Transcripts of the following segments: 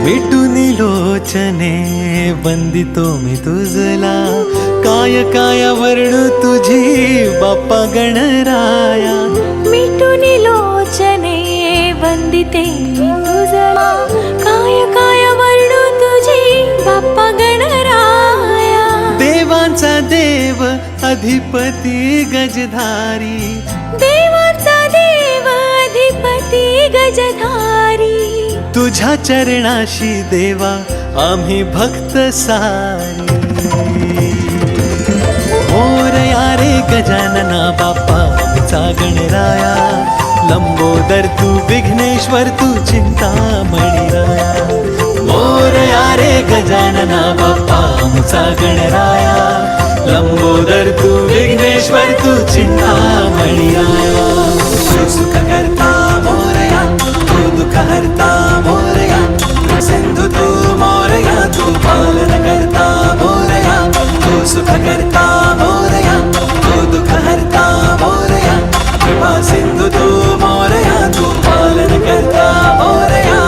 मिटूनी लोचने वंदितो मी तुझला, काय काय वर्णू तुझी बाप्पा गणराया. मिटूनी लोचने वंदिते मी तुझला, काय काय वर्णू तुझी बाप्पा गणराया. देवांचा देव अधिपती गजधारी, देवाचा देव अधिपती गजधारी. तुझ्या चरणाशी देवा आम्ही भक्त सारी. मोरया रे गजानना बाप्पा आमचा गणराया, लंबोदर तू विघ्नेश्वर तू चिंतामणी राया. मोरया रे गजानना बाप्पा आमचा गणराया, लंबोदर तू विघ्नेश्वर तू चिंतामणी राया. तू सुख करता मोरया, तू दुःख हरता मोरया, सिंधु तू मोरया, तू पालन करता मोरया. तू सुख करता मोरया, तू दुःख हरता मोरया, कृपा सिंधु तू मोरया, तू पालन करता मोरया.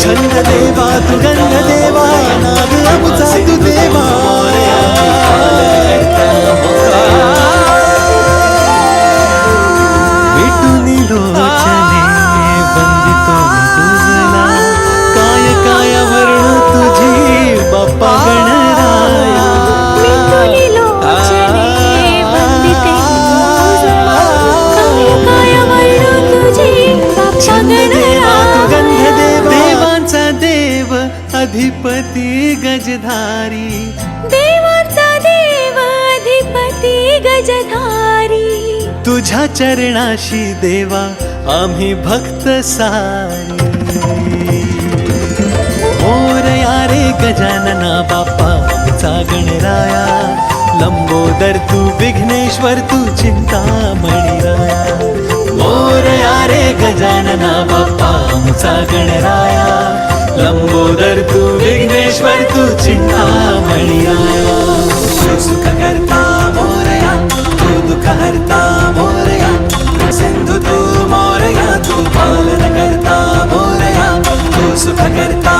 छंद देवा तू गंध देवा, नाद अमुचा तू देवा. मिटूनी लोचने वंदितो मी तुझला, काय काय वर्णू तुझी बाप्पा गणराया. मिटूनी लोचने वंदिते मी तुझला, काय काय वर्णू तुझी बाप्पा गणराया. देव अधिपती गजधारी, देवाचा देव अधिपती गजधारी. तुझ्या चरणाशी देवा आम्ही भक्त सारी. मोरया रे गजानना बाप्पा आमचा गणराया, लंबोदर तू विघ्नेश्वर तू चिंतामणी राया. मोरया रे गजानना बाप्पा आमचा गणराया, लंबोदर तू विघ्नेश्वर तू चिंतामणी राया. तू सुख करता मोरया, तू दुःख हरता मोरया, सिंधु तू मोरया, तू पालन करता मोरया. तू सुख करता